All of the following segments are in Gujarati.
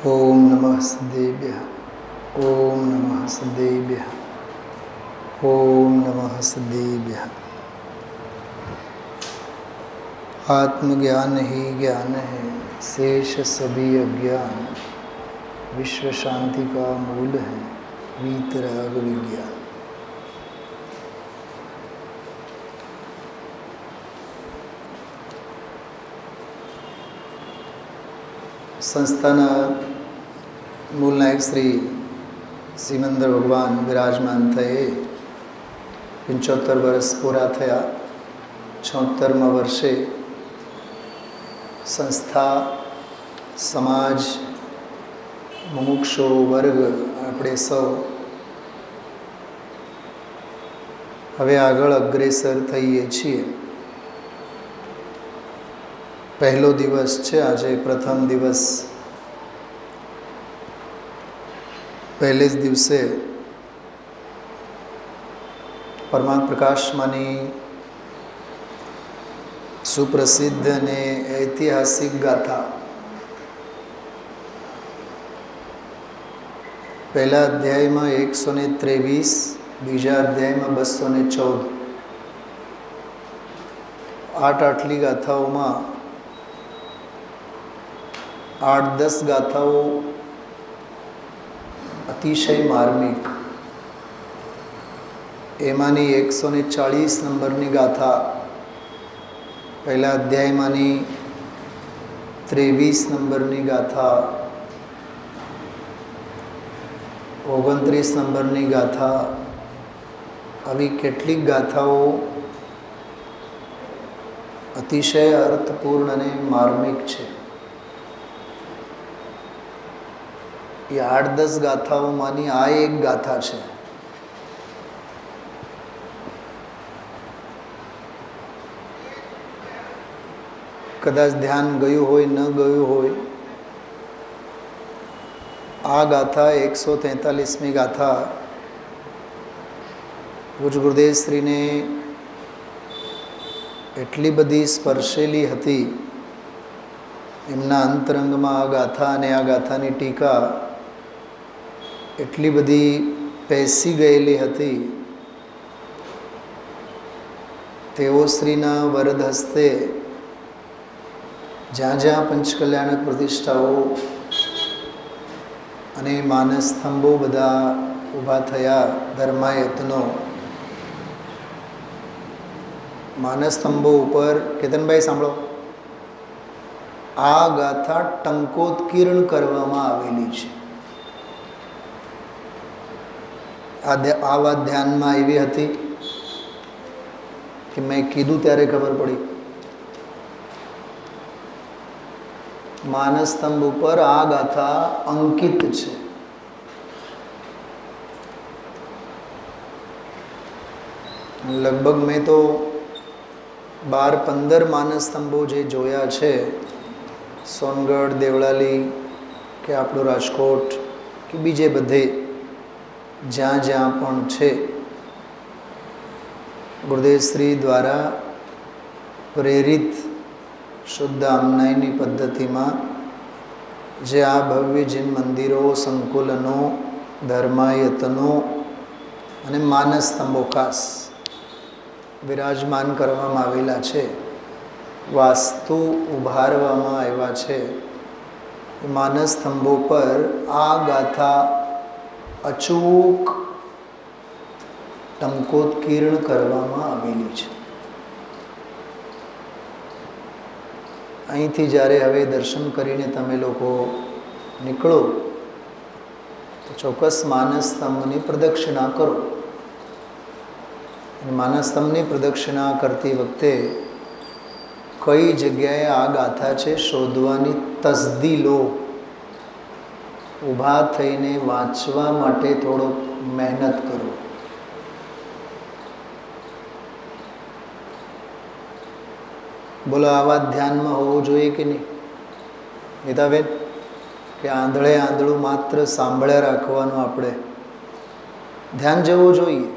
ओम नमः सदेभ्यः। ओम नमः सदेभ्यः। ओम नमः सदेभ्यः। आत्मज्ञान ही ज्ञान है, शेष सभी अज्ञान विश्व शांति का मूल है, वीतराग विज्ञान। संस्थाना मूल नायक श्री सिमंदर भगवान विराजमान થયે 75 વર્ષ પૂરા થયા। 76મા વર્ષે સંસ્થા, સમાજ, મુમુક્ષો વર્ગ આપણે સૌ હવે આગળ અગ્રેસર થઈએ છીએ। પહેલો દિવસ છે આજે, પ્રથમ દિવસ। પહેલે જ દિવસે પરમાત્મ પ્રકાશમાંની સુપ્રસિદ્ધ અને ઐતિહાસિક ગાથા, પહેલા અધ્યાયમાં 123, બીજા અધ્યાયમાં 214। આટલી ગાથાઓમાં 8-10 ગાથાઓ અતિશય માર્મિક। એમાંની 140 નંબરની ગાથા પહેલા અધ્યાયમાંની 23 નંબરની ગાથા, 29 નંબરની ગાથા, આવી કેટલીક ગાથાઓ અતિશય અર્થપૂર્ણ અને માર્મિક છે। એ 8-10 ગાથાઓમાંની આ એક ગાથા છે। કદાચ ધ્યાન ગયું હોય, ન ગયું હોય, આ ગાથા 143મી ગાથા પૂજ્ય ગુરુદેવ શ્રીને એટલી બધી સ્પર્શેલી હતી, એમના અંતરંગમાં આ ગાથા અને આ ગાથાની ટીકા એટલી બધી પેસી ગયેલી હતી। તેઓ શ્રીના વરદ હસ્તે જ્યાં જ્યાં પંચકલ્યાણક પ્રતિષ્ઠાઓ અને માનસસ્તંભો બધા ઊભા થયા, ધર્માયતનો માનસસ્તંભો ઉપર, કેતનભાઈ સાંભળો, આ ગાથા ટંકોત્કીર્ણ કરવામાં આવેલી છે। આ વાત ધ્યાનમાં એવી હતી કે મેં કીધું ત્યારે ખબર પડી, માનસસ્તંભ ઉપર આ ગાથા અંકિત છે। લગભગ મેં તો 12-15 માનસસ્તંભો જે જોયા છે, સોનગઢ, દેવળાલી કે આપણું રાજકોટ કે બીજે બધે જ્યાં જ્યાં પણ છે, ગુરુદેવ શ્રી દ્વારા પ્રેરિત શુદ્ધ આમનાઈની પદ્ધતિમાં જે આ ભવ્ય જીન મંદિરો, સંકુલનો, ધર્માયતનો અને માનસસ્તંભો ખાસ વિરાજમાન કરવામાં આવેલા છે, વાસ્તુ ઉભારવામાં આવ્યા છે। માનસસ્તંભો પર આ ગાથા અચૂક ટંકોત્કીર્ણ કરવામાં આવેલી છે। અહીંથી જ્યારે હવે દર્શન કરીને તમે લોકો નીકળો તો ચોક્કસ માનસસ્તંભની પ્રદક્ષિણા કરો। માનસસ્તંભની પ્રદક્ષિણા કરતી વખતે કઈ જગ્યાએ આ ગાથા છે શોધવાની તસદી લો। ઊભા થઈને વાંચવા માટે થોડો મહેનત કરો। બોલો, આ વાત ધ્યાનમાં હોવું જોઈએ કે નહીં નીતાબેન? કે આંધળે આંધળું માત્ર સાંભળ્યા રાખવાનું, આપણે ધ્યાન જવું જોઈએ।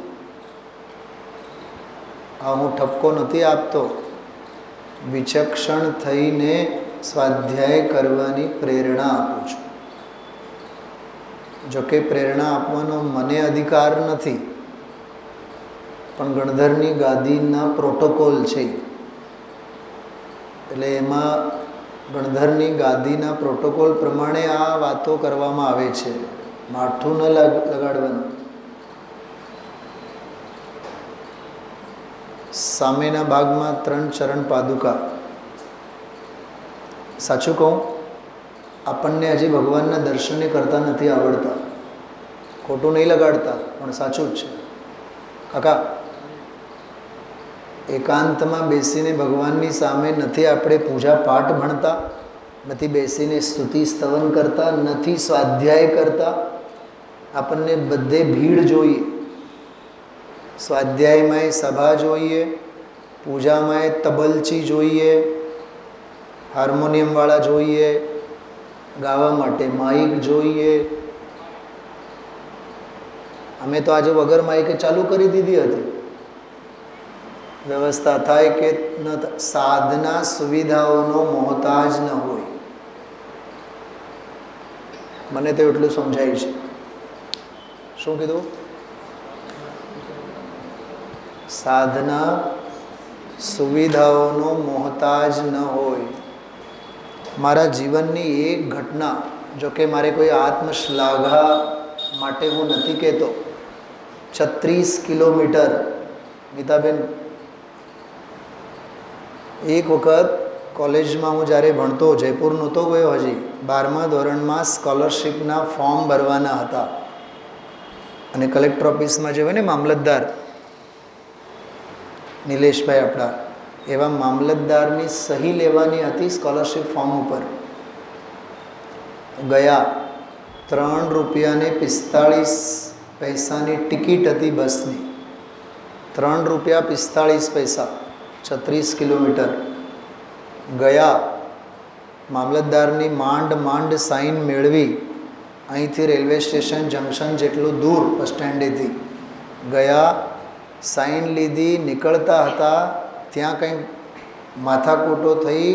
આ હું ઠપકો નથી આપતો, વિચક્ષણ થઈને સ્વાધ્યાય કરવાની પ્રેરણા આપું છું। જોકે પ્રેરણા આપવાનો મને અધિકાર નથી, પણ ગણધરની ગાદીના પ્રોટોકોલ છે. એટલે એમાં ગણધરની ગાદીના પ્રોટોકોલ પ્રમાણે આ વાતો કરવામાં આવે છે. માઠું ન લગાડવાનું. સામેના ભાગમાં 3 ચરણ પાદુકા. સાચું કહું, આપણને હજી ભગવાનના દર્શને કરતા નથી આવડતા. ખોટું નહીં લગાડતા, પણ સાચું જ છે. કાકા, એકાંતમાં બેસીને ભગવાનની સામે નથી આપણે પૂજા પાઠ ભણતા, નથી બેસીને સ્તુતિ સ્તવન કરતા, નથી સ્વાધ્યાય કરતા. આપણને બધે ભીડ જોઈએ. સ્વાધ્યાયમાંય સભા જોઈએ, પૂજામાંય તબલચી જોઈએ, હાર્મોનિયમવાળા જોઈએ, ગાવા માટે માઇક જોઈએ. અમે તો આજે વગર માઇકે ચાલુ કરી દીધી હતી. વ્યવસ્થા થાય કે ન સાધના સુવિધાઓનો મોહતાજ ન હોય. મને તો એટલું સમજાય છે. શું કીધું? સાધના સુવિધાઓનો મોહતાજ ન હોય. મારા જીવનની એક ઘટના, જો કે મારે કોઈ આત્મશ્લાઘા માટે હું નથી કહેતો, 36 કિલોમીટર. નીતાબેન, એક વખત કોલેજમાં હું જ્યારે ભણતો, જયપુર નહોતો ગયો હજી, 12મા ધોરણમાં સ્કોલરશિપના ફોર્મ ભરવાના હતા. અને કલેક્ટર ઓફિસમાં જે હોય ને મામલતદાર નિલેશભાઈ આપણા, એવા મામલતદારની સહી લેવાની હતી સ્કોલરશિપ ફોર્મ ઉપર. ગયા. 3 રૂપિયા ને 45 પૈસાની ટિકિટ હતી બસની. 3 રૂપિયા 45 પૈસા, 36 કિલોમીટર. ગયા. મામલતદારની માંડ સાઈન મેળવી. અહીંથી રેલવે સ્ટેશન જંકશન જેટલું દૂર બસ સ્ટેન્ડેથી ગયા. સાઈન લીધી. નીકળતા હતા ત્યાં કંઈક માથાકૂટો થઈ.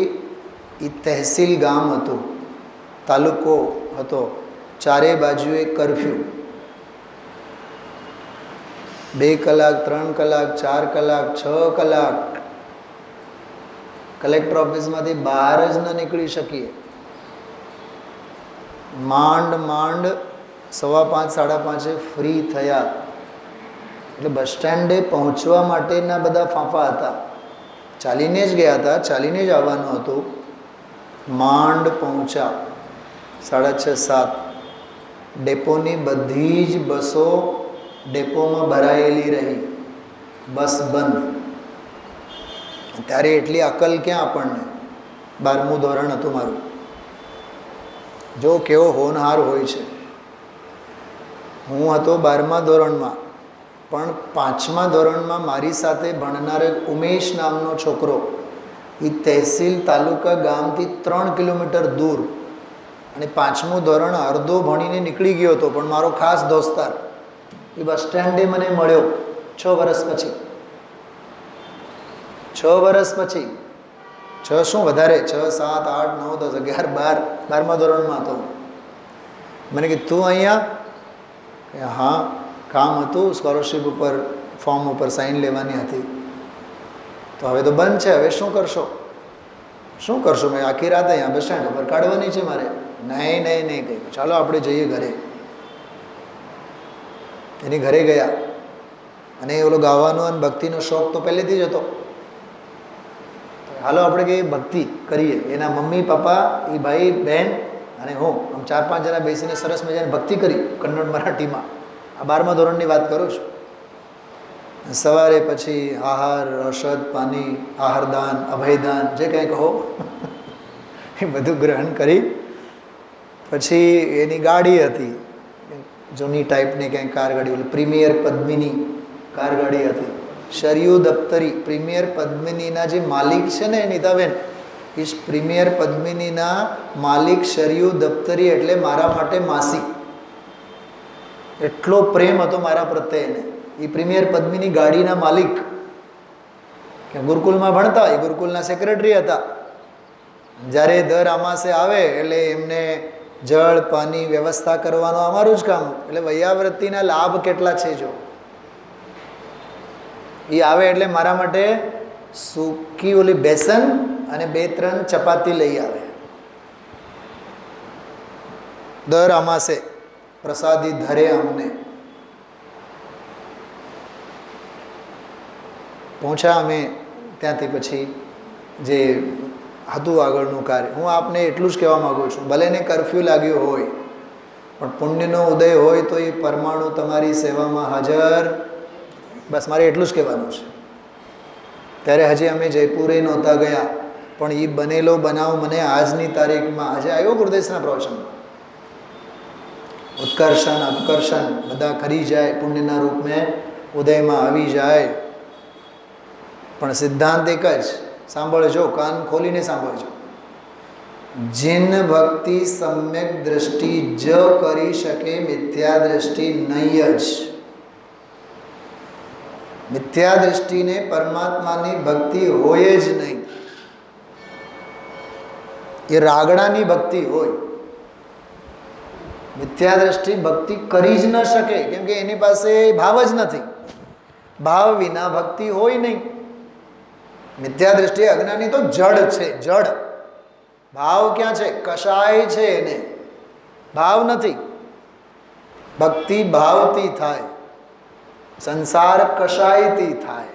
એ તહેસીલ ગામ હતું, તાલુકો હતો. ચારે બાજુએ કરફ્યુ. 2 કલાક, 3 કલાક, 4 કલાક, 6 કલાક કલેક્ટર ઓફિસમાંથી બહાર જ ન નીકળી શકીએ. માંડ 5:15, 5:30 ફ્રી થયા. એટલે બસ સ્ટેન્ડે પહોંચવા માટેના બધા ફાંફા હતા. ચાલીને જ ગયા હતા, ચાલીને જ આવવાનું હતું. માંડ પહોંચ્યા. 6:30, 7. ડેપોની બધી જ બસો ડેપોમાં ભરાયેલી રહી. બસ બંધ. ત્યારે એટલી અકલ ક્યાં આપણને? 12મું ધોરણ હતું મારું. જો કેવો હોનહાર હોય છે. હું હતો 12મા ધોરણમાં, પણ 5મા ધોરણમાં મારી સાથે ભણનાર ઉમેશ નામનો છોકરો, એ તહેસીલ તાલુકા ગામથી 3 કિલોમીટર દૂર, અને 5મું ધોરણ અડધો ભણીને નીકળી ગયો હતો, પણ મારો ખાસ દોસ્તાર એ બસ સ્ટેન્ડે મને મળ્યો 6 વર્ષ પછી. 6 વર્ષ પછી. 6 શું વધારે, 6, 7, 8, 9, 10, 11, 12, 12મા ધોરણમાં હતો. મને કીધું તું અહીંયા? હા, કામ હતું, સ્કોલરશિપ ઉપર ફોર્મ ઉપર સાઈન લેવાની હતી. તો હવે તો બંધ છે, હવે શું કરશો? શું કરશો? મેં આખી રાત અહીંયા બસ સ્ટેન્ડ ઉપર કાઢવાની છે મારે. નહીં કહ્યું, ચાલો આપણે જઈએ ઘરે. એની ઘરે ગયા. અને ઓલો ગાવાનો અને ભક્તિનો શોખ તો પહેલેથી જ હતો. હાલો આપણે કહીએ ભક્તિ કરીએ. એના મમ્મી, પપ્પા, એ ભાઈ, બહેન અને હું, આમ 4-5 જણા બેસીને સરસ મજાની ભક્તિ કરી કન્નડ મરાઠીમાં. આ 12મા ધોરણની વાત કરું છું. સવારે પછી આહાર, ઔષધ, પાણી, આહારદાન, અભયદાન, જે કંઈ કહો એ બધું ગ્રહણ કરી. પછી એની ગાડી હતી, જૂની ટાઈપની કંઈક કાર ગાડી, ઓલી પ્રીમિયર પદ્મિની કાર ગાડી હતી. શરયુ દફતરી, પ્રીમિયર પદ્મિનીના જે માલિક છે ને નીતાબેન, એ પ્રીમિયર પદ્મિનીના માલિક શરયુ દફતરી એટલે મારા માટે માસી. એટલો પ્રેમ હતો મારા પ્રત્યે એને. એ પ્રીમિયર પદ્મિની ગાડીના માલિક, કે ગુરુકુલમાં ભણતા, એ ગુરુકુલના સેક્રેટરી હતા. જ્યારે દર અમાસે આવે એટલે એમને જળ પાણી વ્યવસ્થા કરવાનો અમારું જ કામ. એટલે વૈયાવૃત્તિના લાભ કેટલા છે જો. એ આવે એટલે મારા માટે સૂકી ઓલી બેસન અને 2-3 ચપાતી લઈ આવે. દર અમાસે પ્રસાદી ધરે અમને. પહોંચ્યા અમે ત્યાંથી પછી જે હતું આગળનું કાર્ય. હું આપને એટલું જ કહેવા માગું છું, ભલે ને કર્ફ્યુ લાગ્યો હોય પણ પુણ્યનો ઉદય હોય તો એ પરમાણુ તમારી સેવામાં હાજર. બસ મારે એટલું જ કહેવાનું છે. ત્યારે હજી અમે જયપુરે નહોતા ગયા પણ એ બનેલો બનાવ મને આજની તારીખમાં આજે આવ્યો ગુરુદેવના પ્રવચનમાં. ઉત્કર્ષણ અપકર્ષણ બધા કરી જાય, પુણ્યના રૂપમાં ઉદયમાં આવી જાય. પણ સિદ્ધાંત એક જ, સાંભળજો, કાન ખોલીને સાંભળજો. જીન ભક્તિ સમ્યક દ્રષ્ટિ જ કરી શકે, મિથ્યા દ્રષ્ટિ નહીં જ. મિથ્યા દ્રષ્ટિને પરમાત્માની ભક્તિ હોય જ નહીં. એ રાગડાની ભક્તિ હોય. મિથ્યા દ્રષ્ટિ ભક્તિ કરી જ ન શકે, કેમ કે એની પાસે ભાવ જ નથી. ભાવ વિના ભક્તિ હોય નહીં. મિથ્યા દ્રષ્ટિ અજ્ઞાની તો જડ છે, જડ. ભાવ ક્યાં છે? કશાય છે એને, ભાવ નથી. ભક્તિ ભાવથી થાય, સંસાર કશાયથી થાય.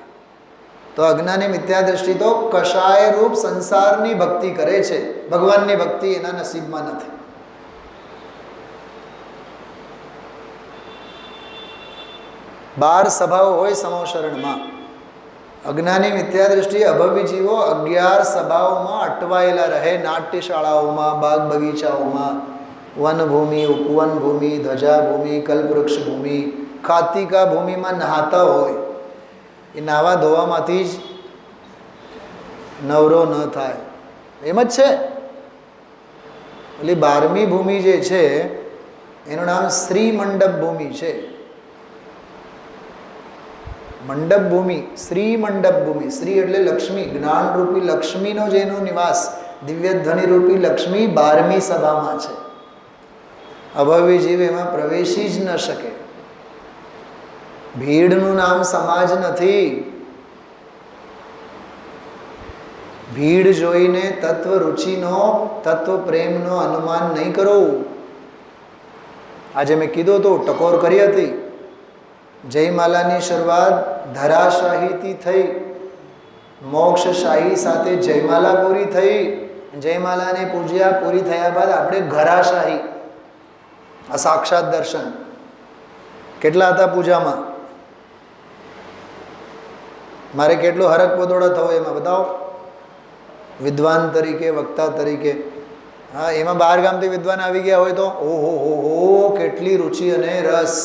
તો અજ્ઞાની મિથ્યા દ્રષ્ટિ તો કશાય રૂપ સંસારની ભક્તિ કરે છે, ભગવાનની ભક્તિ એના નસીબમાં નથી. બાર સભાઓ હોય સમોશરણમાં. અજ્ઞાની મિથ્યા દ્રષ્ટિ અભવી જીવો 11 સભાઓમાં અટવાયેલા રહે. નાટ્યશાળાઓમાં, બાગ બગીચાઓમાં, વનભૂમિ, ઉપવન ભૂમિ, ધ્વજા ભૂમિ, કલ્પવૃક્ષ ભૂમિ, ખાતિકા ભૂમિમાં નહાતા હોય. એ નાવા ધોવામાંથી જ નવરો ન થાય એમ જ છે. એટલે 12મી ભૂમિ જે છે એનું નામ શ્રી મંડપ ભૂમિ છે. મંડપ ભૂમિ, શ્રી મંડપ ભૂમિ. શ્રી એટલે લક્ષ્મી, જ્ઞાનરૂપી લક્ષ્મીનો જેનો નિવાસ, દિવ્ય ધ્વનિ રૂપી લક્ષ્મી 12મી સભામાં છે. અભવી જીવ એમાં પ્રવેશી જ ન શકે. ભીડનું નામ સમાજ નથી. ભીડ જોઈને તત્વ રુચિનો, તત્વ પ્રેમનો અનુમાન નહીં કરો. આજે મેં કીધું તો ટકોર કરી હતી. જયમાલાની શરૂઆત ધરાશાહીથી થઈ, મોક્ષશાહી સાથે જયમાલા પૂરી થઈ. જયમાલાને પૂજ્યા, પૂરી થયા બાદ આપણે ઘરાશાહી, આ સાક્ષાત દર્શન. કેટલા હતા પૂજામાં? મારે કેટલો હરક પોદોડા થવો એમાં બતાવો. વિદ્વાન તરીકે, વક્તા તરીકે. હા, એમાં 12 ગામથી વિદ્વાન આવી ગયા હોય તો ઓહો હો, કેટલી રુચિ અને રસ.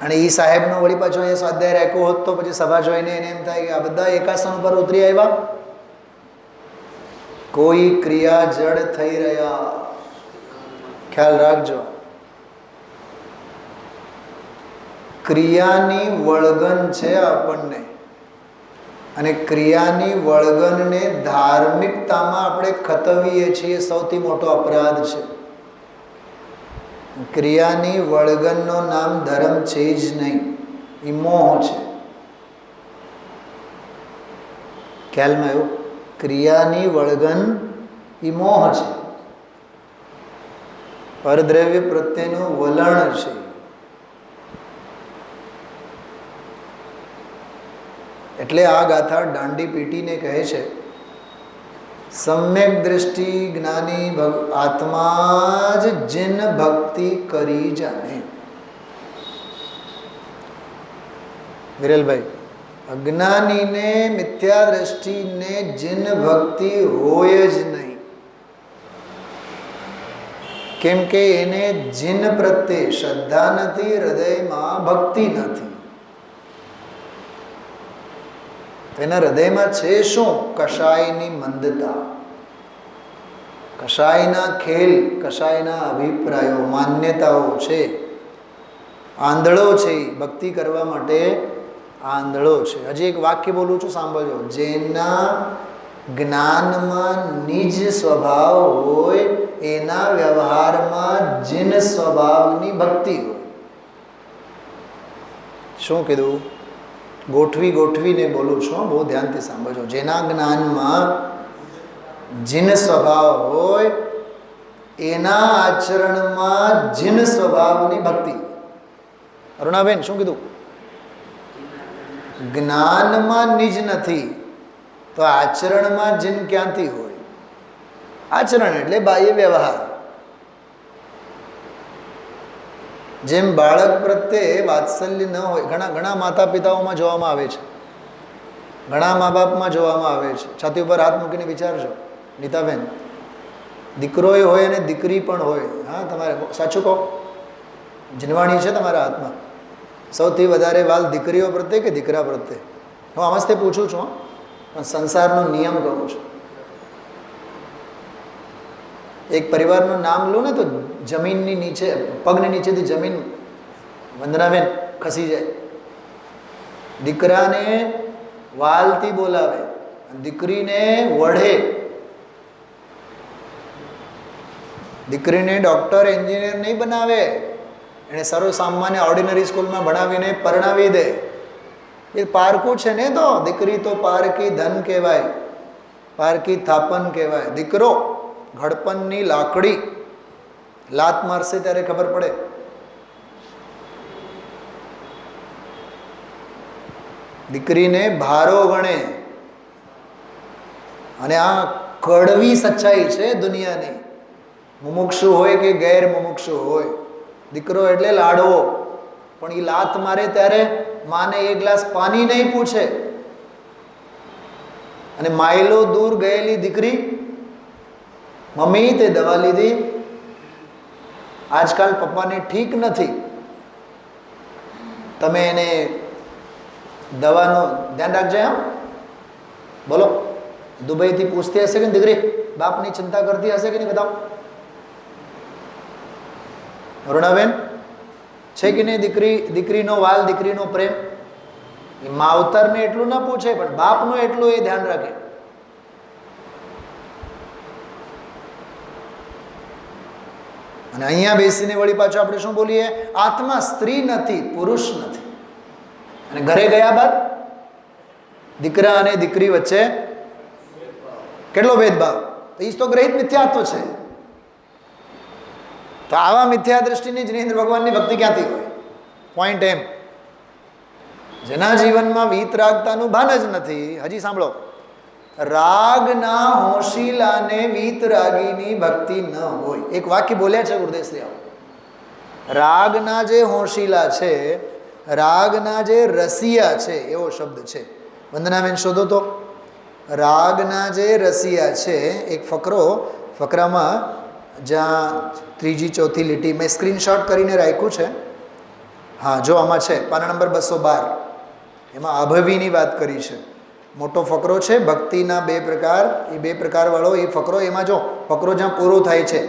અને એ સાહેબનો વળી પાછો એ સ્વાધ્યાય રાખ્યો હોત તો પછી સભા જોઈને એને એમ થાય કે આ બધા એકાસન ઉપર ઉતરી આવ્યા. કોઈ ક્રિયા જડ થઈ રહ્યા. ખ્યાલ રાખજો. ક્રિયાની વળગન છે આપણને, અને ક્રિયાની વળગનને ધાર્મિકતામાં આપણે ખતવીએ છીએ, સૌથી મોટો અપરાધ છે. ક્રિયાની વળગનનો નામ ધર્મ છે જ નહીં, એ મોહ છે. ખ્યાલમાં આવ્યું? ક્રિયાની વળગન એ મોહ છે, પરદ્રવ્ય પ્રત્યેનું વલણ છે. એટલે આ ગાથા દાંડી પીટીને કહે છે, સમ્યક દ્રષ્ટિ જ્ઞાની આત્મા જ જીન ભક્તિ કરી જાણે. વિરેલભાઈ, અજ્ઞાનીને મિથ્યા દ્રષ્ટિને જીન ભક્તિ હોય જ નહીં. કેમ કે એને જીન પ્રત્યે શ્રદ્ધા નથી, હૃદયમાં ભક્તિ નથી. તેના હૃદયમાં છે શું? કશાયની મંદતા, કશાયના ખેલ, કશાયના અભિપ્રાયો, માન્યતાઓ છે. આંધળો છે, ભક્તિ કરવા માટે આંધળો છે. હજી એક વાક્ય બોલું છું, સાંભળજો. જેના જ્ઞાનમાં નિજ સ્વભાવ હોય એના વ્યવહારમાં જીન સ્વભાવની ભક્તિ હોય. શું કીધું? ગોઠવીને બોલું છું, બહુ ધ્યાનથી સાંભળજો. જેના જ્ઞાનમાં જીન સ્વભાવ હોય એના આચરણમાં જીન સ્વભાવની ભક્તિ. અરુણાબેન શું કીધું? જ્ઞાનમાં નિજ નથી તો આચરણમાં જીન ક્યાંથી હોય? આચરણ એટલે બાહ્ય વ્યવહાર. જેમ બાળક પ્રત્યે વાત્સલ્ય ન હોય, ઘણા માતા પિતાઓમાં જોવામાં આવે છે, ઘણા મા બાપમાં જોવામાં આવે છે. છાતી ઉપર હાથ મૂકીને વિચારજો નીતાબેન, દીકરોય હોય અને દીકરી પણ હોય. હા, તમારે સાચું કહો, જીનવાણી છે તમારા હાથમાં. સૌથી વધારે વાલ દીકરીઓ પ્રત્યે કે દીકરા પ્રત્યે? હું આમાં જ પૂછું છું, પણ સંસારનો નિયમ કહું છું. એક પરિવારનું નામ લો ને તો જમીનની નીચે, પગની નીચેથી જમીન, વંદનાબેન, ખસી જાય. દીકરાને વાલથી બોલાવે, દીકરીને વઢે. દીકરીને ડૉક્ટર એન્જિનિયર નહીં બનાવે, એને સર્વ સામાન્ય ઓર્ડિનરી સ્કૂલમાં ભણાવીને પરણાવી દે. એ પારકું છે ને. તો દીકરી તો પારકી ધન કહેવાય, પારકી થાપન કહેવાય. દીકરો ઘડપણની લાકડી, લાત મારશે ત્યારે ખબર પડે. દીકરીને ભારો ગણે. અને આ કડવી સચ્ચાઈ છે દુનિયાની. મુમુક્ષુ હોય કે ગેર મુમુક્ષુ હોય, દીકરો એટલે લાડવો. પણ એ લાત મારે ત્યારે માને એક ગ્લાસ પાણી નહીં પૂછે. અને માઇલો દૂર ગયેલી દીકરી, મમ્મી તે દવા લીધી? આજકાલ પપ્પાને ઠીક નથી, તમે એને દવાનું ધ્યાન રાખજે. હા, બોલો. દુબઈથી પૂછતી હશે કે દીકરી બાપની ચિંતા કરતી હશે કે નહીં? બતાવો. અરુણાબેન, છે કે નહીં? દીકરીનો વાલ, દીકરીનો પ્રેમ એ માવતરને એટલું ના પૂછે, પણ બાપનું એટલું એ ધ્યાન રાખે. અને અહીંયા બેસીને વળી પાછું આપણે શું બોલીએ? આત્મા સ્ત્રી નથી, પુરુષ નથી. અને ઘરે ગયા બાદ દીકરા અને દીકરી વચ્ચે કેટલો ભેદભાવ! તો એ તો ગ્રહિત મિથ્યાત્વ છે. તો આવા મિથ્યા દ્રષ્ટિની જિનેન્દ્ર ભગવાનની ભક્તિ ક્યાંથી હોય? પોઈન્ટ એમ, જેના જીવનમાં વીતરાગતાનું ભાન જ નથી. હજી સાંભળો, રાગના હોશીલાને વીતરાગીની ભક્તિ ન હોય. એક વાક્ય બોલ્યા છે ગુરુદેવશ્રી આવો. રાગના જે હોશીલા છે, રાગના જે રસિયા છે, એવો શબ્દ છે. વંદનાબેન શોધો તો. રાગના જે રસિયા છે, એક ફકરો, ફકરામાં જ્યાં ત્રીજી ચોથી લીટી મેં સ્ક્રીનશોટ કરીને રાખ્યું છે. હા, જો આમાં છે, પાના નંબર 212. એમાં અભવીની વાત કરી છે. મોટો ફકરો છે, ભક્તિના 2 પ્રકાર. એ 2 પ્રકારવાળો એ ફકરો. એમાં જો ફકરો જ્યાં પૂરો થાય છે,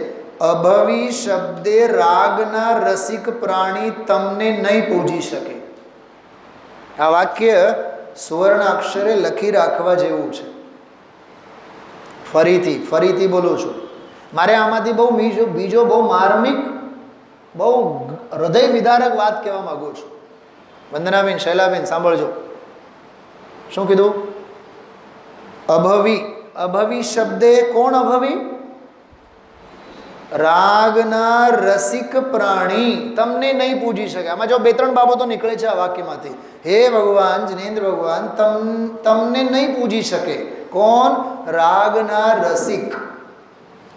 અભવી શબ્દે રાગના રસિક પ્રાણી તમને નહીં પૂજી શકે. આ વાક્ય સુવર્ણ અક્ષરે લખી રાખવા જેવું છે. ફરીથી બોલું છું. મારે આમાંથી બીજો બહુ માર્મિક, બહુ હૃદય વિદારક વાત કહેવા માંગુ છું. વંદનાબેન, શૈલાબેન સાંભળજો. શું કીધું? અભવી શબ્દે, કોણ અભવી? રાગના રસિક પ્રાણી તમને નહીં પૂજી શકે. આમાં જો 2-3 બાબતો નીકળે છે આ વાક્યમાંથી. હે ભગવાન, જિનેન્દ્ર ભગવાન તમને નહીં પૂજી શકે. કોણ? રાગના રસિક.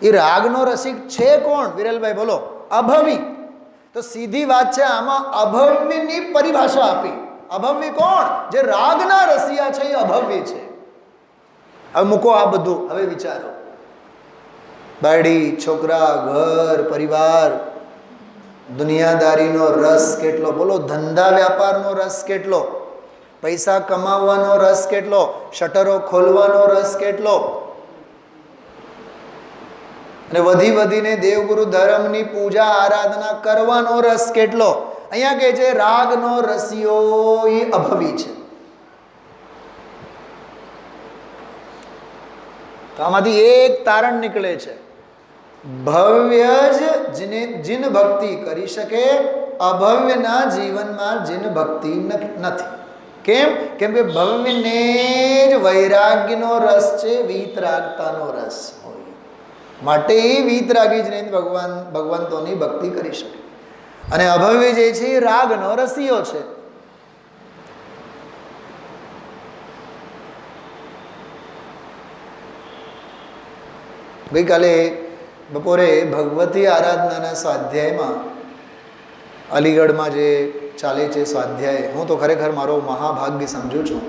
એ રાગનો રસિક છે કોણ? વિરલભાઈ બોલો. અભવી. તો સીધી વાત છે, આમાં અભવ્યની પરિભાષા આપી. અભવ્ય કોણ? જે રાગના રસિયા છે એ અભવ્ય છે. હવે મૂકો આ બધું, હવે વિચારો. બાયડી, છોકરા, ઘર, પરિવાર, દુનિયાદારીનો રસ કેટલો, બોલો. ધંધા વ્યાપારનો રસ કેટલો, પૈસા કમાવવાનો રસ કેટલો, શટરો ખોલવાનો રસ કેટલો, અને વધીને દેવગુરુ ધર્મની પૂજા આરાધના કરવાનો રસ કેટલો. અહીંયા કહે છે રાગનો રસિયો એ અભવી છે. તો આમાંથી એક તારણ નીકળે છે. ભવ્ય જ જીન ભક્તિ કરી શકે, અભવ્યના જીવનમાં જીન ભક્તિ નથી. કેમ? કેમ કે ભવ્યને જ વૈરાગ્યનો રસ છે, વીતરાગતાનો રસ હોય માટે એ વીતરાગી જીનેન્દ્ર ભગવંતોની ભક્તિ કરી શકે. અને અભવ્ય જે છે એ રાગનો રસિયો છે. ગઈકાલે બપોરે ભગવતી આરાધનાના સ્વાધ્યાયમાં અલીગઢમાં જે ચાલે છે સ્વાધ્યાય, હું તો ખરેખર મારો મહાભાગ્ય સમજું છું.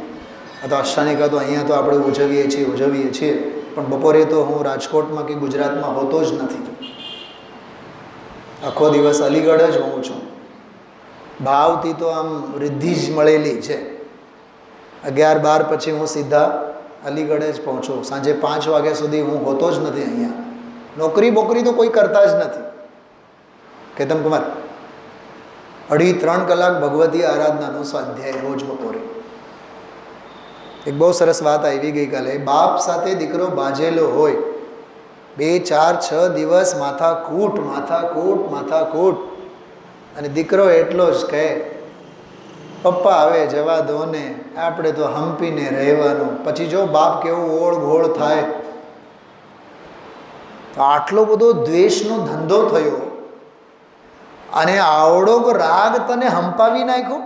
તો અષ્ટાનિકા તો અહીંયા તો આપણે ઉજવીએ છીએ, પણ બપોરે તો હું રાજકોટમાં કે ગુજરાતમાં હોતો જ નથી. આખો દિવસ અલીગઢ જ હોઉં છું. ભાવથી તો આમ રિદ્ધિ જ મળેલી છે. 11-12 પછી હું સીધા અલીગઢ જ પહોંચું. સાંજે 5 વાગ્યા સુધી હું હોતો જ નથી અહીંયા. નોકરી તો કોઈ કરતા જ નથી. કેતન કુમાર 2.5-3 કલાક ભગવતી આરાધનાનો સ્વાધ્યાય રોજ બપોરે. એક બહુ સરસ વાત આવી ગઈકાલે. બાપ સાથે દીકરો બાજેલો હોય, 2-4-6 દિવસ માથાકૂટ, અને દીકરો એટલો જ કહે, પપ્પા હવે જવા દો ને, આપણે તો હંપીને રહેવાનું. પછી જો બાપ કેવું ઓળઘોળ થાય. તો આટલો બધો દ્વેષનો ધંધો થયો અને આવડો રાગ તને હંપાવી નાખ્યો.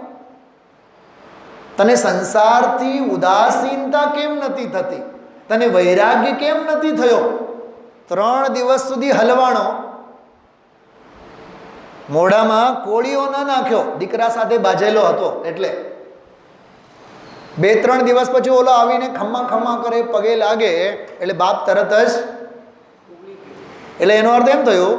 તને સંસારથી ઉદાસીનતા કેમ નથી થતી? તને વૈરાગ્ય કેમ નથી થયો? 3 દિવસ સુધી હલવાણો, મોઢામાં કોળીઓ ન નાખ્યો, દીકરા સાથે બાજેલો હતો એટલે. 2-3 દિવસ પછી ઓલો આવીને ખમ્મા કરે, પગે લાગે એટલે બાપ તરત જ, એટલે એનો અર્થ એમ થયો,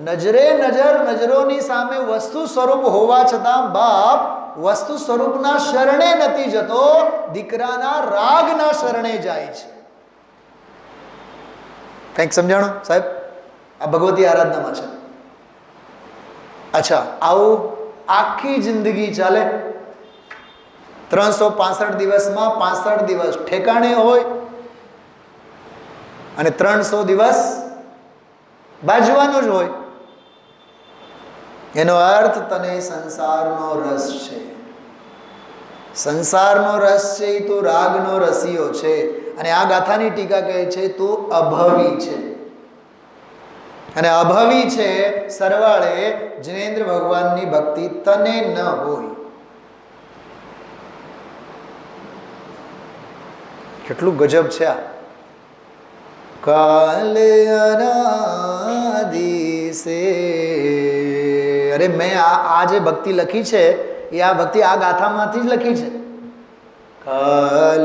નજરોની સામે વસ્તુ સ્વરૂપ હોવા છતાં બાપ વસ્તુ સ્વરૂપના શરણે નથી જતો, દીકરાના રાગના શરણે જાય છે. કંઈક સમજાણો સાહેબ? આ ભગવતી આરાધનામાં છે. અચ્છા, આવું આખી જિંદગી ચાલે. 365 દિવસમાં 65 દિવસ ઠેકાણે હોય અને 300 દિવસ બાજવાનું જ હોય. એનો અર્થ તને સંસારનો રસ છે. સંસારનો રસ છે એ તું રાગનો રસિયો છે. અને આ ગાથાની ટીકા કહે છે તું અભવી છે. અને અભવી છે સરવાળે જીનેન્દ્ર ભગવાનની ભક્તિ તને ન હોય. કેટલું ગજબ છે આ! કાલ અનાદિ સે, અરે મેં આ જે ભક્તિ લખી છે એ આ ભક્તિ આ ગાથામાંથી જ લખી છે. કાલ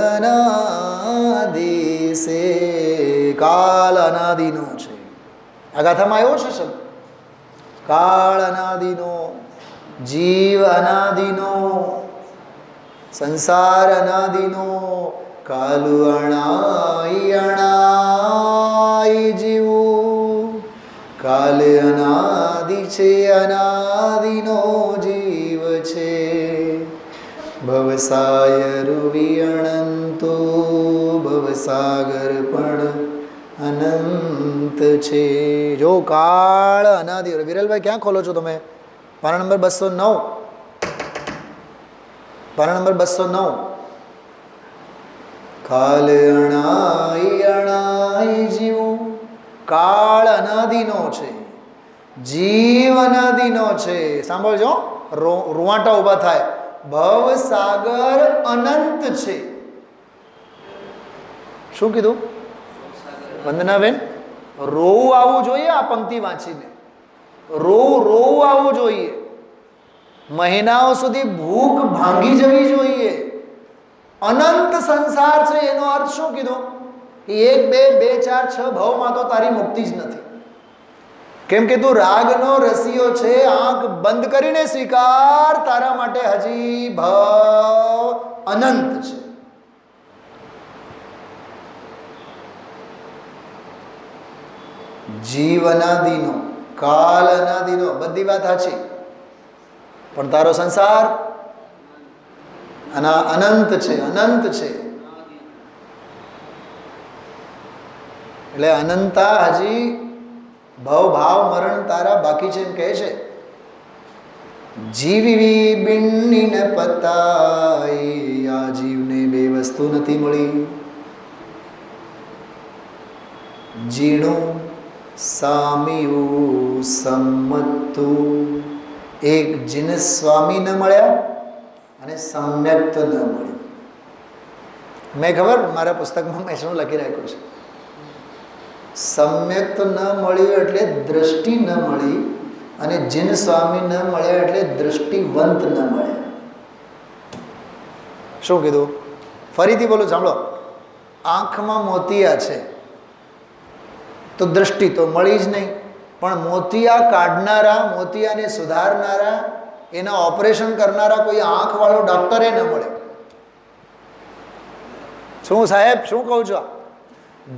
અનાદિ સે, કાલ અનાદિનો છે આ ગાથામાં આવ્યો છે શબ્દ. કાળ અનાદિનો, જીવ અનાદિનો, સંસાર અનાદિનો, કાલુ અણાઈ જીવું, કાલ અનાદિ છે, અનાદિનો જીવ છે. ભવસાય રૂવી અનંતો, ભવસાગર પણ અનંત છે. જો કાળ અનાદિ. વિરલભાઈ ક્યાં ખોલો છો તમે? પાના નંબર 209. પાના નંબર 209. કાલ અણાઈ જીવું, કાળ અનાદિનો છે, જીવ અનાદિનો છે. સાંભળજો, રૂવાટા ઊભા થાય. ભવ સાગર અનંત છે. શું કીધું વંદનાબેન? રોવું આવવું જોઈએ આ પંક્તિ વાંચીને. રોવું આવવું જોઈએ. મહિનાઓ સુધી ભૂખ ભાંગી જવી જોઈએ. અનંત સંસાર છે એનો અર્થ શું કીધું? 1 2 4 6 ભાવમાં તો તારી મુક્તિ જ નથી. કેમ કે તું રાગનો રસિયો છે. આંખ બંધ કરીને સ્વીકાર, તારા માટે હજી ભાવ અનંત છે. જીવ અનાદિનો, કાલ અનાદિનો, બધી વાત સાચી, પણ તારો સંસાર અનંત છે. અનંત છે એટલે અનંતા હજી ભવ ભાવ મરણ તારા બાકી છે એમ કહે છે. જીવી બિન્ની ન પતાય, આ જીવને બે વસ્તુ નથી મળી. જીણું સામિયું સંમતું, એક જીન સ્વામી ન મળ્યા અને સમ્યક્ત ન મળ્યું. મેં ખબર મારા પુસ્તકમાં મેં શું લખી રાખ્યું છે, સમ્યક્ત ન મળ્યું એટલે દ્રષ્ટિ ન મળી, અને જીન સ્વામી ન મળ્યા એટલે દ્રષ્ટિવંત ન મળ્યા. શું કીધું? ફરીથી બોલું, સાંભળો. આંખમાં મોતિયા છે તો દ્રષ્ટિ તો મળી જ નહીં, પણ મોતિયા કાઢનારા, મોતિયાને સુધારનારા, એના ઓપરેશન કરનારા કોઈ આંખવાળો ડૉક્ટરે ન મળ્યો. શું સાહેબ, શું કહું છો?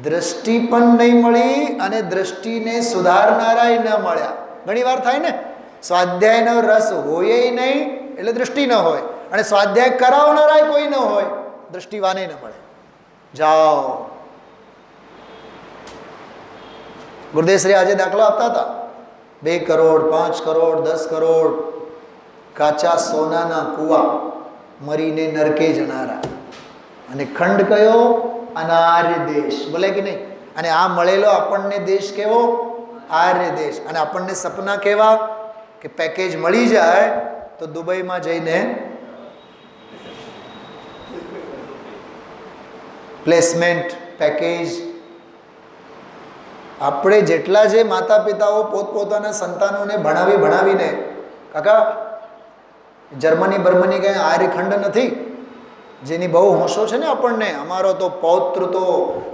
દ્રષ્ટિ પણ નહીં મળી અને દ્રષ્ટિને સુધારનારાય ન મળ્યા. ઘણી વાર થાય ને, સ્વાધ્યાયનો રસ હોય નહીં એટલે દૃષ્ટિ ન હોય, અને સ્વાધ્યાય કરાવનારાય કોઈ ન હોય, દૃષ્ટિવાને ન મળે. જાઓ, ગુરુદેવશ્રી આજે દાખલો આપતા હતા. 2 કરોડ 5 કરોડ 10 કરોડ કાચા સોનાના કુવા, મરીને નરકે જનારા, અને ખંડ કયો? અનાર્ય દેશ. બોલે કે નહીં? અને આ મળેલો આપણને દેશ કેવો? આર્ય દેશ. અને આપણને સપના કેવા? કે પેકેજ મળી જાય તો દુબઈમાં જઈને પ્લેસમેન્ટ પેકેજ. આપણે જેટલા જે માતા પિતાઓ પોતપોતાના સંતાનોને ભણાવીને, કાકા જર્મની બર્મની કંઈ આર્યખંડ નથી, જેની બહુ હોશો છે ને આપણને. અમારો તો પૌત્ર તો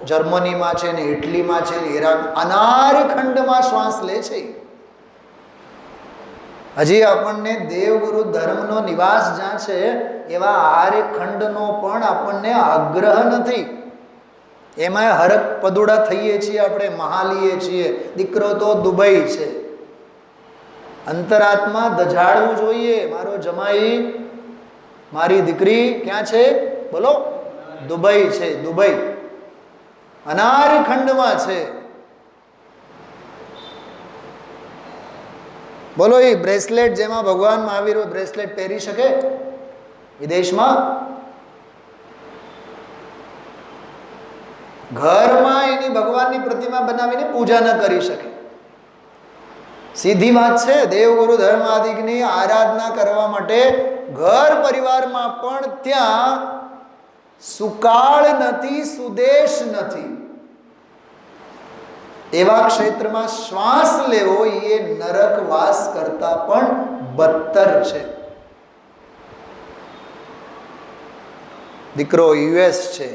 જર્મનીમાં છે ને, ઇટલીમાં છે ને, ઈરાક, અનાર્યખંડમાં શ્વાસ લે છે. હજી આપણને દેવગુરુ ધર્મનો નિવાસ જ્યાં છે એવા આર્યખંડનો પણ આપણને આગ્રહ નથી. એમાં હરક પદુડા થઈએ છીએ આપણે, મહાલીએ છીએ. દીકરો તો દુબઈ છે. અંતરાત્મા દજાડવું જોઈએ. મારો જમાઈ, મારી દીકરી ક્યાં છે? બોલો, દુબઈ છે. દુબઈ અનાર્યખંડમાં છે. બોલો, એ બ્રેસલેટ જેમાં ભગવાન મહાવીર બ્રેસલેટ પહેરી શકે વિદેશમાં? ઘરમાં એની ભગવાનની પ્રતિમા બનાવીને પૂજા ન કરી શકે. સીધી વાત છે. દેવગુરુ ધર્માદિકની આરાધના કરવા માટે ઘર પરિવારમાં પણ ત્યાં સુકાળ નથી, સુદેશ નથી. એવા ક્ષેત્રમાં શ્વાસ લેવો એ નરકવાસ કરતા પણ બદતર છે. દીકરો યુએસ છે,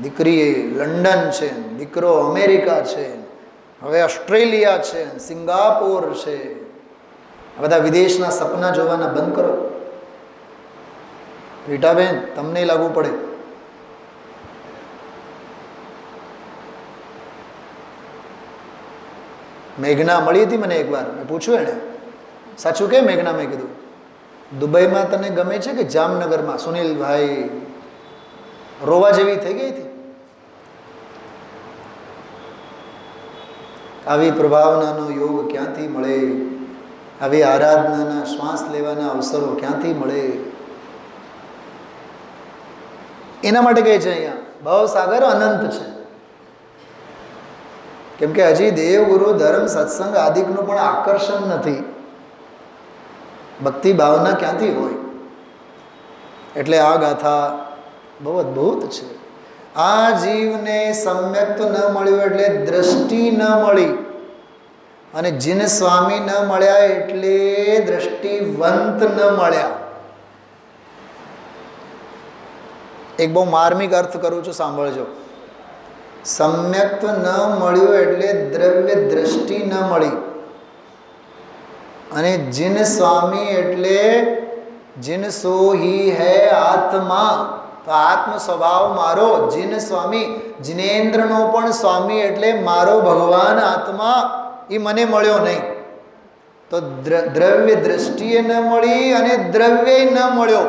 દીકરી લંડન છે, દીકરો અમેરિકા છે, હવે ઓસ્ટ્રેલિયા છે, સિંગાપોર છે. આ બધા વિદેશના સપના જોવાના બંધ કરો. રીટાબેન, તમને લાગુ પડે. મેઘના મળી હતી મને એકવાર, મેં પૂછ્યું એને, સાચું કે મેઘના? મેં કીધું, દુબઈમાં તને ગમે છે કે જામનગરમાં? સુનિલભાઈ રોવા જેવી થઈ ગઈ હતી. આવી પ્રભાવનાનો યોગ ક્યાંથી મળે? આવી આરાધનાના શ્વાસ લેવાના અવસરો ક્યાંથી મળે? એના માટે કહે છે અહીંયા ભવસાગર અનંત છે. કેમ કે હજી દેવગુરુ ધર્મ સત્સંગ આદિકનું પણ આકર્ષણ નથી. ભક્તિ ભાવના ક્યાંથી હોય? એટલે આ ગાથા બહુ અદ્ભુત છે. આ જીવને સમ્યક્ત ન મળ્યું એટલે દ્રષ્ટિ ન મળી, અને જીન સ્વામી ન મળ્યા એટલે દ્રષ્ટિવંત ન મળ્યા. એક બહુ માર્મિક અર્થ કરું છું, સાંભળજો. સમ્યક્ત ન મળ્યું એટલે દ્રવ્ય દ્રષ્ટિ ન મળી, અને જીન સ્વામી એટલે જીન સો હી હૈ આત્મા. તો આત્મ સ્વભાવ મારો જીન સ્વામી, જીનેન્દ્રનો પણ સ્વામી એટલે મારો ભગવાન આત્મા, એ મને મળ્યો નહીં. તો દ્રવ્ય દ્રષ્ટિએ ન મળી અને દ્રવ્ય ન મળ્યો.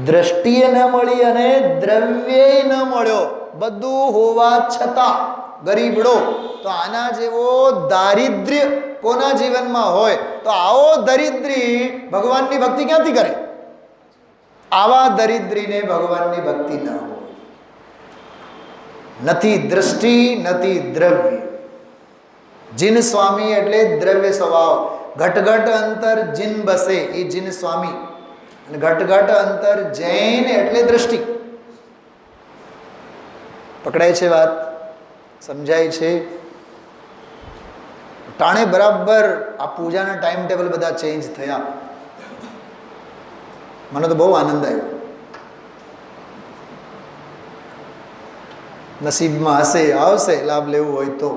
દ્રષ્ટિએ ન મળી અને દ્રવ્ય ન મળ્યો. બધું હોવા છતાં ગરીબડો. તો આના જેવો દારિદ્ર્ય કોના જીવનમાં હોય તો આવો દરિદ્રી ભગવાનની ભક્તિ ક્યાંથી કરે? આવા દરિદ્રીને ભગવાનની ભક્તિ ન હોય. નથી દ્રષ્ટિ નથી દ્રવ્ય. જીન સ્વામી એટલે દ્રવ્ય સ્વભાવ. ઘટઘટ અંતર જીન બસે એ જીન સ્વામી, અને ઘટઘટ અંતર જૈન એટલે દ્રષ્ટિ. પકડાય છે વાત? સમજાય છે? ટાણે બરાબર આ પૂજાના ટાઈમ ટેબલ બધા ચેન્જ થયા. મને તો બહુ આનંદ આવ્યો. નસીબમાં હશે આવશે લાભ લેવું હોય તો.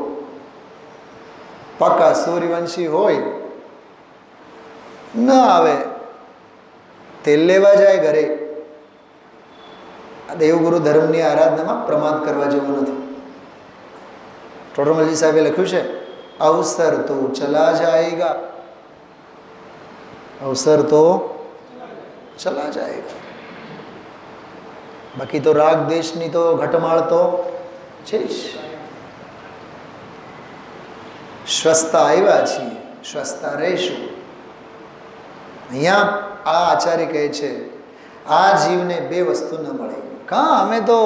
પાકા સૂર્યવંશી હોય ન આવે તેલ લેવા જાય ઘરે. આ દેવગુરુ ધર્મની આરાધનામાં પ્રમાદ કરવા જેવું નથી. ટોડરમલજી સાહેબે લખ્યું છે અવસર તો ચલા જાયેગા, અવસર તો ચલા જાયેગા. બાકી તો રાગ દેશની તો ઘટમાળ તો છે જ. સ્વસ્થતા આવ્યા છીએ, સ્વસ્થતા રહીશું. અહીંયા આ આચાર્ય કહે છે આ જીવને બે વસ્તુ ન મળે. કાં અમે તો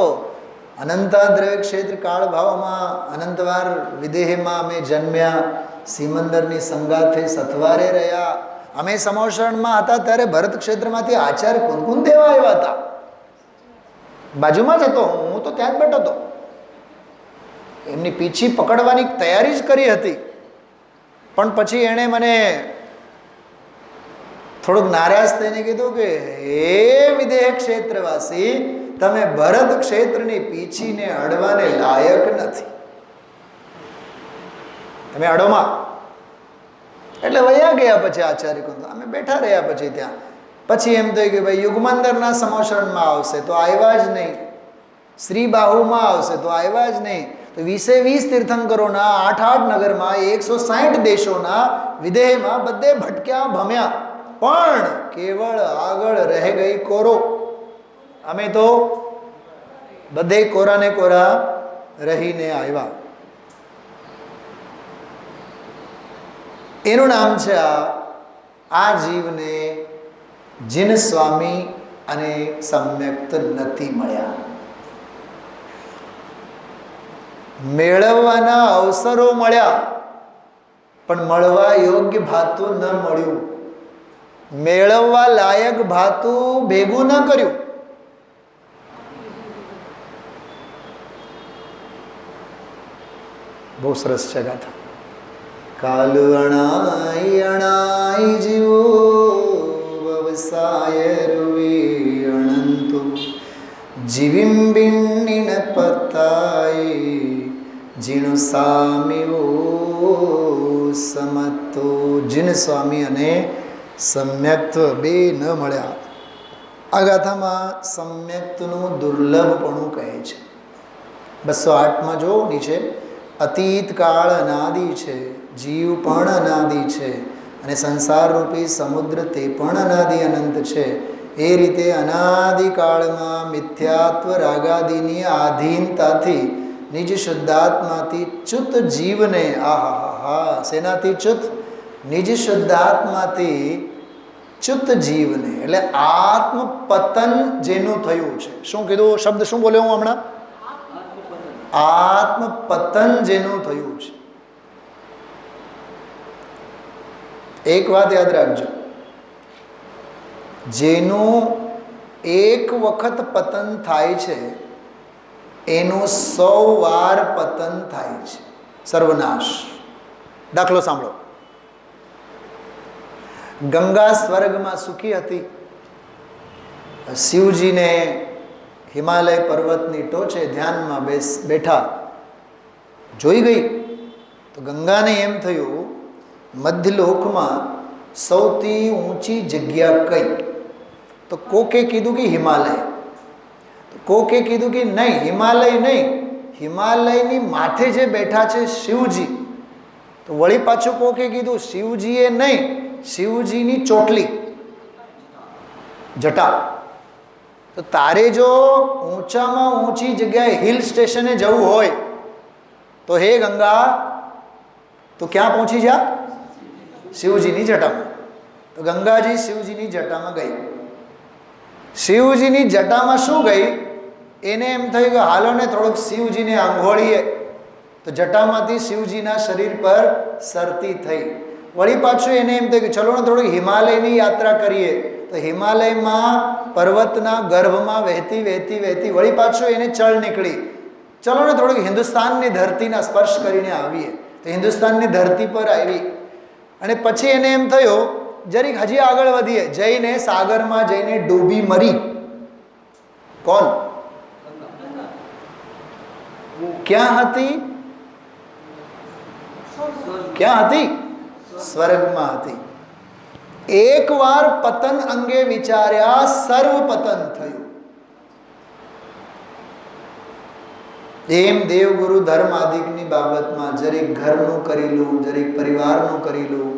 અનંતા દ્રવ્ય ક્ષેત્ર કાળ ભાવમાં અનંતવાર વિદેહમાં અમે જન્મ્યા, સિમંદરની સંગાથે સથવારે રહ્યા. અમે સમોષણમાં હતા ત્યારે ભરત ક્ષેત્રમાંથી આચાર્ય કુંકુમ દેવા આવ્યા હતા. બાજુમાં જ હતો, હું તો ત્યાં જ બેઠો હતો. એમની પીછી પકડવાની તૈયારી જ કરી હતી, પણ પછી એણે મને થોડુંક નારાજ થઈને કીધું કે હે વિદેહ ક્ષેત્રવાસી, તમે ભરત ક્ષેત્રની પીછીને અડવાને લાયક નથી, તમે અડોમાં. એટલે વયા ગયા. પછી આચાર્ય કુંકુમ અમે બેઠા રહ્યા. પછી ત્યાં પછી એમ થયું કે ભાઈ યુગમંદરના સમોષણમાં આવશે તો આવ્યા જ નહીં, શ્રી બાહુમાં આવશે તો આવ્યા જ નહીં. તો 20 તીર્થંકરોના 8 નગરમાં 160 દેશોના વિદેહમાં બધે ભટક્યા ભમ્યા, પણ કેવળ આગળ રહે ગઈ કોરો. અમે તો બધે કોરાને કોરા રહીને આવ્યા. એનું નામ છે આ જીવને જીન સ્વામી અને સમ્યક્ત નથી મળ્યા. મેળવવાના અવસરો મળ્યા પણ મળવા યોગ્ય ભાતું ન મળ્યું. મેળવવા લાયક ભાતું ભેગું ન કર્યું. બહુ સરસ છે ગાથા. કાલ અણાઈ અણાઈ જીવો વ્યવસાય રૂવી અનંતો જીવિંબિન્નિન પતાય જીણ સામીઓ સમતો. જીન સ્વામી અને સમ્યક્ત્વ બે ન મળ્યા. આ ગાથામાં સમ્યક્તનું દુર્લભપણું કહે છે. 208માં જો નીચે અતીત કાળ અનાદિ છે, જીવ પણ અનાદિ છે, અને સંસાર રૂપી સમુદ્ર તે પણ અનાદિ અનંત છે. એ રીતે અનાદિકાળમાં મિથ્યાત્વ રાગાદિની આધીનતાથી નિજ શુદ્ધાત્માથી ચ્યુત જીવને, આહાહા, શેનાથી ચ્યુત? નિજ શુદ્ધાત્માથી ચ્યુત જીવને, એટલે આત્મપતન જેનું થયું છે. શું કીધું? શબ્દ શું બોલ્યો હું હમણાં? આત્મપતન જેનું થયું છે. એક વાત યાદ રાખજો, જેનું એક વખત પતન થાય છે એનું 100 વાર પતન થાય છે, સર્વનાશ. દાખલો સાંભળો. ગંગા સ્વર્ગમાં સુખી હતી. શિવજીને હિમાલય પર્વતની ટોચે ધ્યાનમાં બેઠા જોઈ ગઈ. તો ગંગાને એમ થયું મધ્યલોકમાં સૌથી ઊંચી જગ્યા કઈ? તો કોકે કીધું કે હિમાલય. તો કોકે કીધું કે નહીં, હિમાલય નહીં, હિમાલયની માથે જે બેઠા છે શિવજી. તો વળી પાછું કોકે કીધું શિવજીએ નહીં, શિવજીની ચોટલી, જટા. તો તારે જો ઊંચામાં ઊંચી જગ્યાએ હિલ સ્ટેશને જવું હોય તો હે ગંગા તો ક્યાં પહોંચી જા? શિવજીની જટામાં. તો ગંગાજી શિવજીની જટામાં ગઈ. શિવજીની જટામાં શું ગઈ? એને એમ થયું કે હાલો ને થોડુંક શિવજીને આંઘોળીએ. તો જટામાંથી શિવજીના શરીર પર સરતી થઈ. વળી પાછું એને એમ થયું કે ચલો ને થોડીક હિમાલયની યાત્રા કરીએ. તો હિમાલયમાં પર્વતના ગર્ભમાં વહેતી વહેતી વહેતી વળી પાછું એને ચળ નીકળી. ચલો ને થોડીક હિન્દુસ્તાનની ધરતીના સ્પર્શ કરીને આવીએ. તો હિન્દુસ્તાનની ધરતી પર આવી અને પછી એને એમ થયું જરીક હજી આગળ વધીએ. જઈને સાગરમાં જઈને ડૂબી મરી. કોણ? ક્યાં હતી? ક્યાં હતી? સ્વર્ગમાં હતી. એકવાર પતન અંગે વિચાર્યા, સર્વ પતન થયું. એમ દેવગુરુ ધર્મ આદિકની બાબતમાં જરીક ઘરનું કરેલું, જરીક પરિવારનું કરેલું,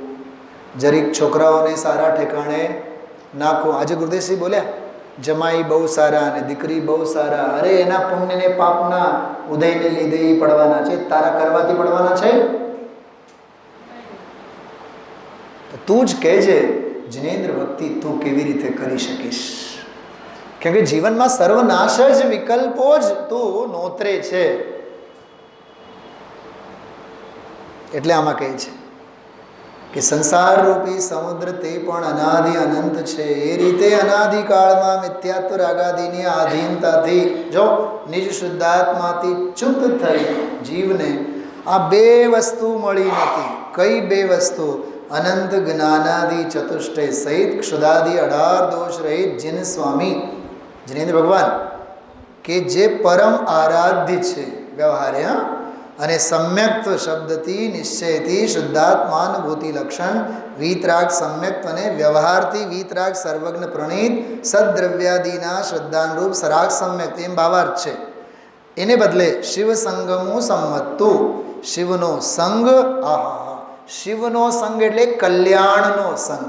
જરીક છોકરાઓને સારા ઠેકાણે નાખો. આજે ગુરુદેવસિંહ બોલ્યા જમાઈ બહુ સારા અને દીકરી બહુ સારા. અરે એના પુણ્યને પાપના ઉદયને લીધે પડવાના છે, તારા કરવાથી પડવાના છે. તો તું જ કહેજે જિનેન્દ્ર ભક્તિ તું કેવી રીતે કરી શકીશ? કેમ કે જીવનમાં સર્વનાશ જ વિકલ્પો જ તું નોતરે છે. એટલે આમાં કહે છે કે સંસાર રૂપી સમુદ્ર તે પણ અનાદિ અનંત છે. એ રીતે અનાદિકાળમાં મિથ્યાત્વ રાગાદિની આધીનતાથી જો નિજ શુદ્ધાત્માથી ચૂત થઈ જીવને આ બે વસ્તુ મળી નથી. કઈ બે વસ્તુ? અનંત જ્ઞાનાદિ ચતુષ્ટય સહિત ક્ષુદાદિ 18 દોષ રહિત જીન સ્વામી જિનેન્દ્ર ભગવાન કે જે પરમ આરાધ્ય છે વ્યવહારે. અને સમ્યક્ત્વ શબ્દથી નિશ્ચયથી શુદ્ધાત્માનુભૂતિ લક્ષણ વીતરાગ સમ્યક્ત અને વ્યવહારથી વીતરાગ સર્વજ્ઞ પ્રણીત સદ્દ્રવ્યાદિના શ્રદ્ધાનુરૂપ સરાગ સમ્યક્ત એમ ભાવાર્થ છે. એને બદલે શિવ સંગમું સંમત્તું. શિવનો સંગ, આહા, શિવનો સંગ એટલે કલ્યાણનો સંગ.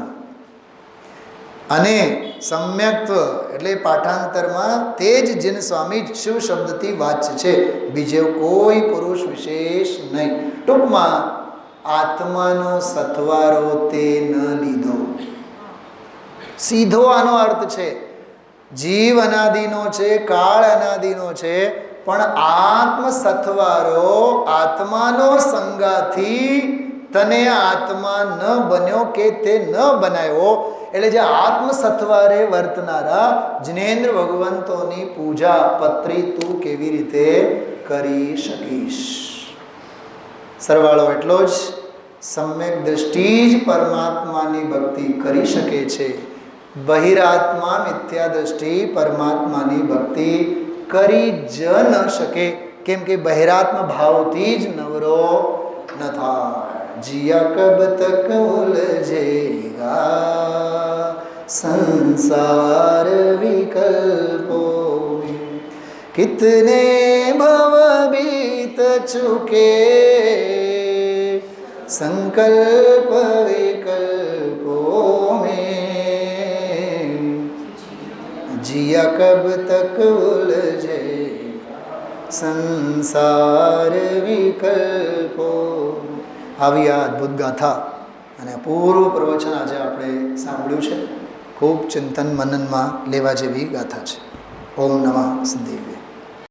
અને સમ્યક્ત્વ એટલે પાઠાંતરમાં તે જ જીન સ્વામી શિવ શબ્દથી વાચ્ય છે, બીજો કોઈ પુરુષ વિશેષ નહીં. ટૂંકમાં આત્માનો સથવારો તે ન લીધો. સીધો આનો અર્થ છે. જીવ અનાદિનો છે, કાળ અનાદિનો છે, પણ આત્મ સથવારો આત્માનો સંગાથી તને આત્મા ન બન્યો કે તે ન બનાવ્યો. એટલે જે આત્મ સથવારે વર્તનારા જિનેન્દ્ર ભગવંતોની પૂજા પત્રી તું કેવી રીતે કરી શકીશ? સરવાળો એટલો જ સમ્યક દ્રષ્ટિ જ પરમાત્માની ભક્તિ કરી શકે છે. બહિરાત્મા મિથ્યા દ્રષ્ટિ પરમાત્માની ભક્તિ કરી જ ન શકે. કેમ કે બહિરાત્મ ભાવથી જ નવરો ન થાય. जिया कब तक उलझेगा संसार विकल्पों में, कितने भव बीत चुके संकल्प विकल्पों में, जिया कब तक उलझे संसार विकल्पों. આવી આ અદ્ભુત ગાથા અને પૂર્વ પ્રવચન આજે આપણે સાંભળ્યું છે. ખૂબ ચિંતન મનનમાં લેવા જેવી ગાથા છે. ઓમ નમઃ સિદ્ધેશ્વરાય.